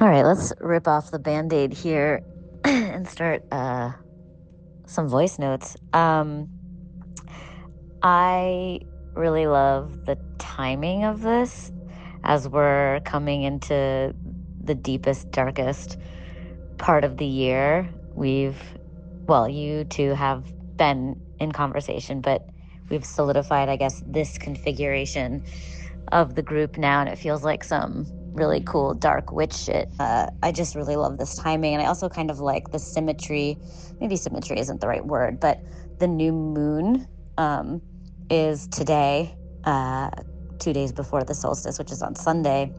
All right, let's rip off the Band-Aid here and start some voice notes. I really love the timing of this as we're coming into the deepest, darkest part of the year. You two have been in conversation, but we've solidified, I guess, this configuration of the group now, and it feels like some really cool dark witch shit. I just really love this timing, and I also kind of like the symmetry. Maybe symmetry isn't the right word, but the new moon is today, 2 days before the solstice, which is on Sunday.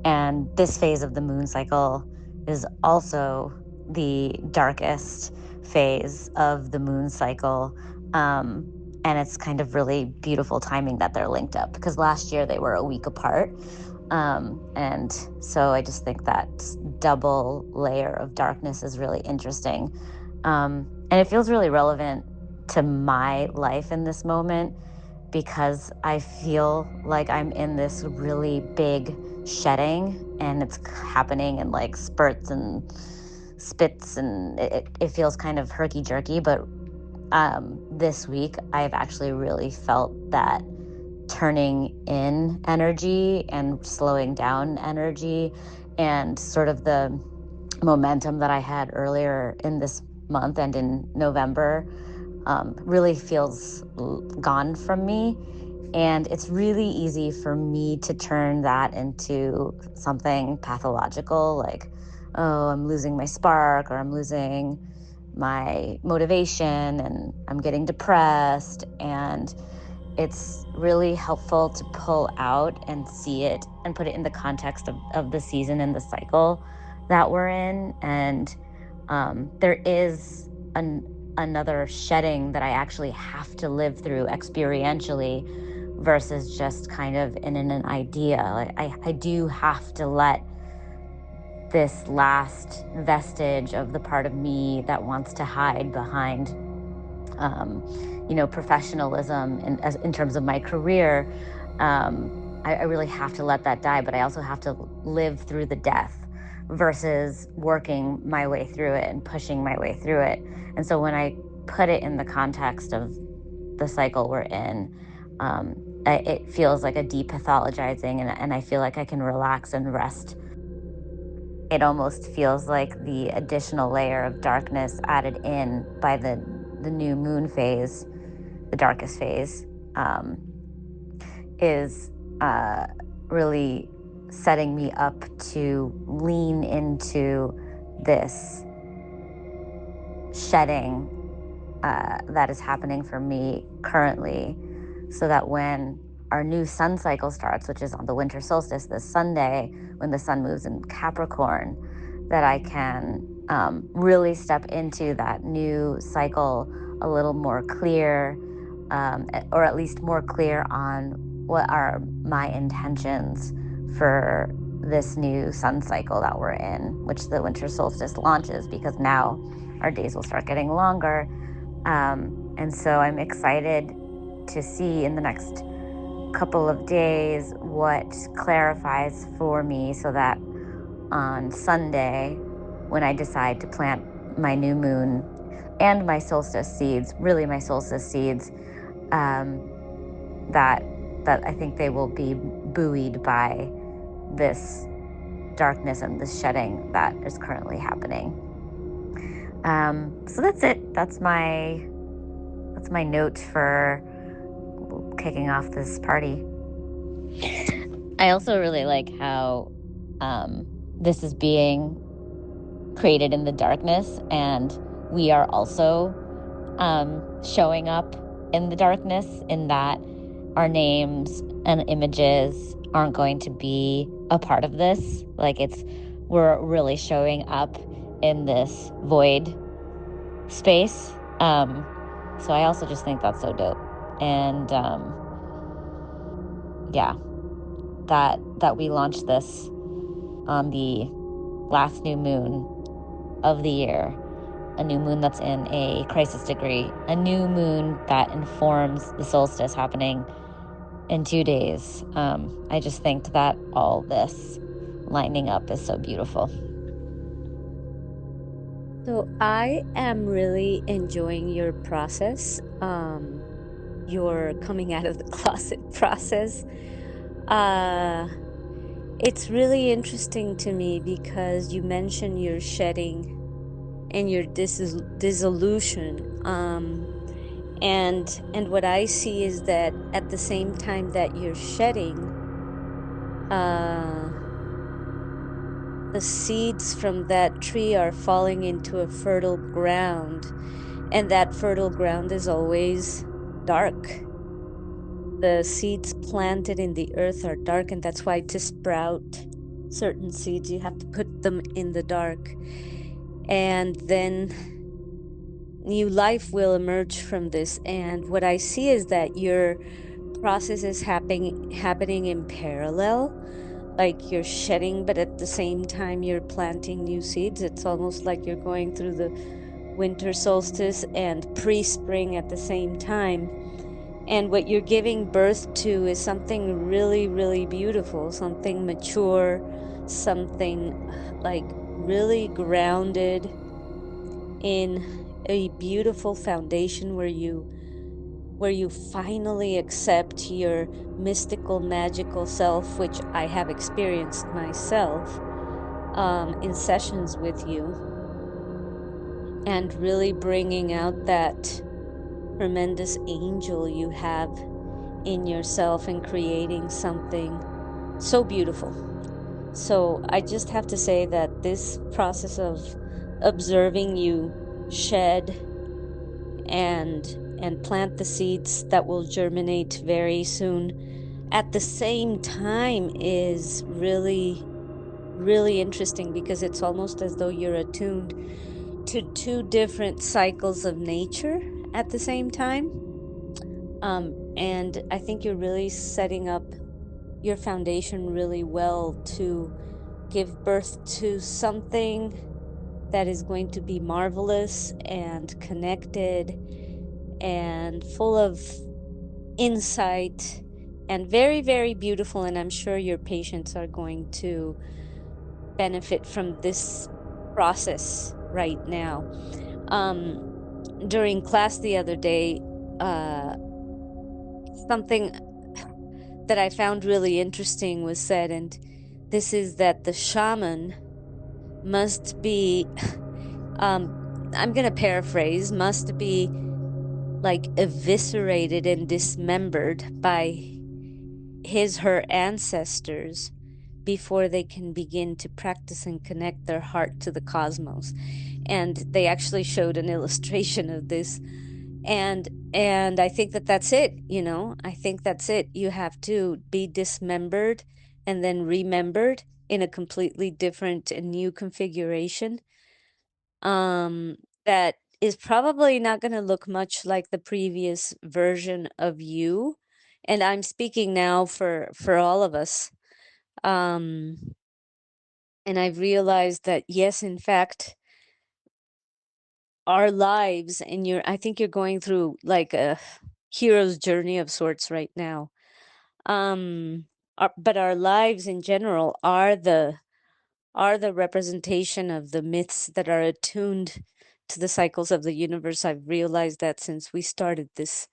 And this phase of the moon cycle is also the darkest phase of the moon cycle. And it's kind of really beautiful timing that they're linked up, because last year they were a week apart. And so I just think that double layer of darkness is really interesting. And it feels really relevant to my life in this moment, because I feel like I'm in this really big shedding, and it's happening in like spurts and spits, and it feels kind of herky-jerky, but this week I've actually really felt that turning in energy and slowing down energy, and sort of the momentum that I had earlier in this month and in November really feels gone from me. And it's really easy for me to turn that into something pathological, like, oh, I'm losing my spark, or I'm losing my motivation, and I'm getting depressed. And it's really helpful to pull out and see it and put it in the context of the season and the cycle that we're in. And there is another shedding that I actually have to live through experientially, versus just kind of in an idea. Like I do have to let this last vestige of the part of me that wants to hide behind professionalism in terms of my career. I really have to let that die, but I also have to live through the death versus working my way through it and pushing my way through it. And so when I put it in the context of the cycle we're in, it feels like a depathologizing, and I feel like I can relax and rest. It almost feels like the additional layer of darkness added in by the new moon phase, the darkest phase, is really setting me up to lean into this shedding that is happening for me currently, so that when our new sun cycle starts, which is on the winter solstice this Sunday, when the sun moves in Capricorn, that I can really step into that new cycle a little more clear, or at least more clear on what are my intentions for this new sun cycle that we're in, which the winter solstice launches, because now our days will start getting longer. And so I'm excited to see in the next couple of days what clarifies for me, so that on Sunday, when I decide to plant my new moon and my solstice seeds, really my solstice seeds, that I think they will be buoyed by this darkness and this shedding that is currently happening. So that's it. That's my note for kicking off this party. I also really like how this is being created in the darkness, and we are also showing up in the darkness, in that our names and images aren't going to be a part of this. Like, we're really showing up in this void space. So I also just think that's so dope. And that we launched this on the last new moon of the year, a new moon that's in a crisis degree, a new moon that informs the solstice happening in 2 days. I just think that all this lining up is so beautiful. So I am really enjoying your process, your coming out of the closet process. Uh, it's really interesting to me because you mentioned your shedding and your dissolution. And what I see is that at the same time that you're shedding, uh, the seeds from that tree are falling into a fertile ground, and that fertile ground is always dark. The seeds planted in the earth are dark, and that's why to sprout certain seeds, you have to put them in the dark. And then new life will emerge from this. And what I see is that your process is happening in parallel. Like you're shedding, but at the same time you're planting new seeds. It's almost like you're going through the winter solstice and pre-spring at the same time. And what you're giving birth to is something really, really beautiful, something mature, something like really grounded in a beautiful foundation where you finally accept your mystical, magical self, which I have experienced myself in sessions with you, and really bringing out that tremendous angel you have in yourself and creating something so beautiful. So I just have to say that this process of observing you shed and plant the seeds that will germinate very soon at the same time is really, really interesting, because it's almost as though you're attuned to two different cycles of nature at the same time. And I think you're really setting up your foundation really well to give birth to something that is going to be marvelous and connected and full of insight and very, very beautiful. And I'm sure your patients are going to benefit from this process right now. Um, During class the other day, uh, something that I found really interesting was said, and this is that the shaman must be, um, I'm going to paraphrase, must be like eviscerated and dismembered by her ancestors before they can begin to practice and connect their heart to the cosmos. And they actually showed an illustration of this. And I think that that's it, you know. I think that's it. You have to be dismembered and then remembered in a completely different and new configuration. Um that is probably not going to look much like the previous version of you. And I'm speaking now for all of us. Um and I've realized that yes, in fact, our lives, and I think you're going through like a hero's journey of sorts right now. Um but our lives in general are the representation of the myths that are attuned to the cycles of the universe. I've realized that since we started this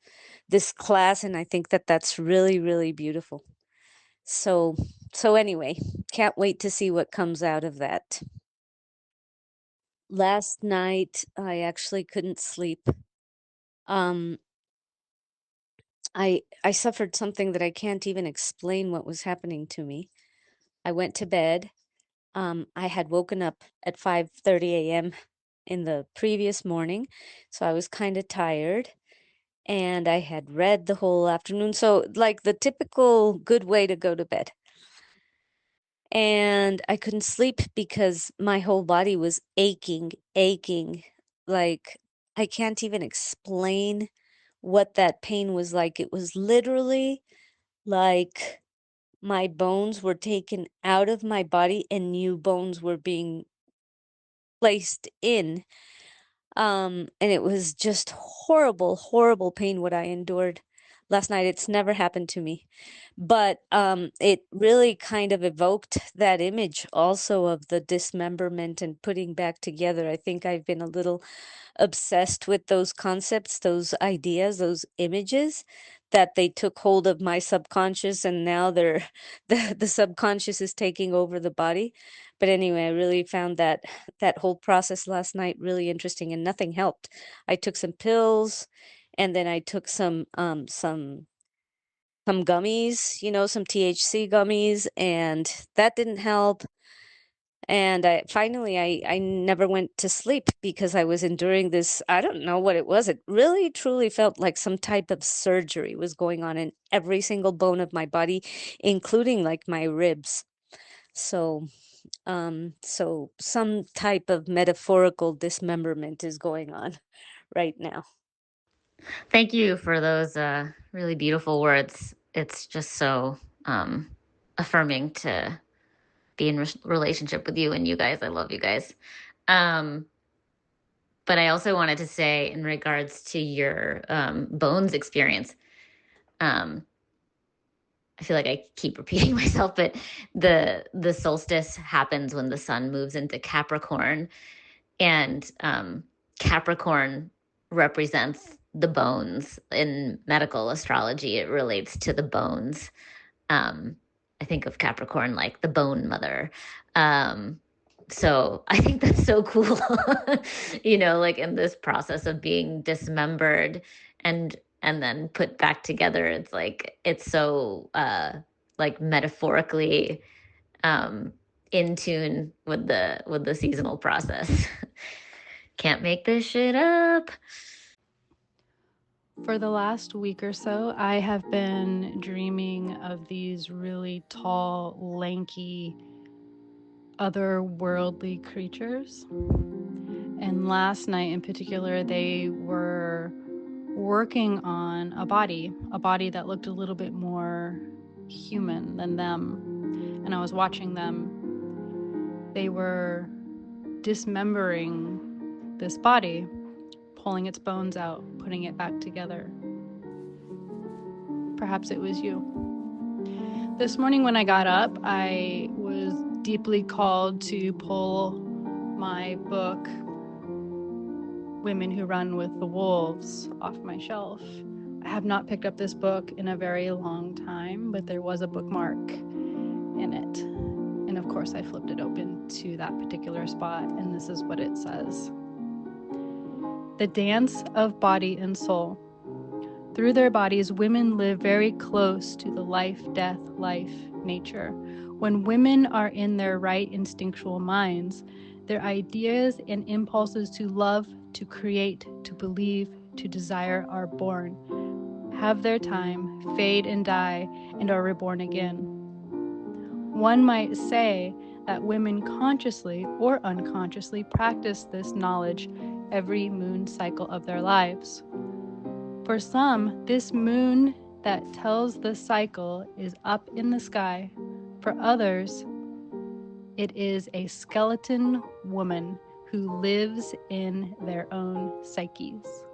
class, and I think that that's really, really beautiful. So anyway, can't wait to see what comes out of that. Last night I actually couldn't sleep. Um I suffered something that I can't even explain what was happening to me. I went to bed. I had woken up at 5:30 a.m. in the previous morning, so I was kind of tired, and I had read the whole afternoon, so like the typical good way to go to bed. And I couldn't sleep because my whole body was aching. Like I can't even explain what that pain was like. It was literally like my bones were taken out of my body and new bones were being placed in. And it was just horrible, horrible pain what I endured last night. It's never happened to me. But it really kind of evoked that image also of the dismemberment and putting back together. I think I've been a little obsessed with those concepts, those ideas, those images that they took hold of my subconscious, and now they're the subconscious is taking over the body. But anyway, I really found that whole process last night really interesting, and nothing helped. I took some pills, and then I took some gummies, some THC gummies, and that didn't help. And I never went to sleep because I was enduring this. I don't know what it was. It really truly felt like some type of surgery was going on in every single bone of my body, including like my ribs. So, so some type of metaphorical dismemberment is going on right now. Thank you for those really beautiful words. It's just so affirming to be in relationship with you and you guys. I love you guys. Um, but I also wanted to say, in regards to your bones experience, um, I feel like I keep repeating myself, but the solstice happens when the sun moves into Capricorn, and Capricorn represents the bones. In medical astrology, it relates to the bones. I think of Capricorn like the bone mother. So I think that's so cool. Like in this process of being dismembered and then put back together, it's so like metaphorically um in tune with the seasonal process. Can't make this shit up. For the last week or so, I have been dreaming of these really tall, lanky, otherworldly creatures. And last night in particular, they were working on a body that looked a little bit more human than them. And I was watching them. They were dismembering this body, pulling its bones out, putting it back together. Perhaps it was you. This morning when I got up, I was deeply called to pull my book, Women Who Run with the Wolves, off my shelf. I have not picked up this book in a very long time, but there was a bookmark in it. And of course, I flipped it open to that particular spot, and this is what it says. The dance of body and soul. Through their bodies, women live very close to the life, death, life, nature. When women are in their right instinctual minds, their ideas and impulses to love, to create, to believe, to desire are born, have their time, fade and die, and are reborn again. One might say that women consciously or unconsciously practice this knowledge every moon cycle of their lives. For some, this moon that tells the cycle is up in the sky. For others, it is a skeleton woman who lives in their own psyches.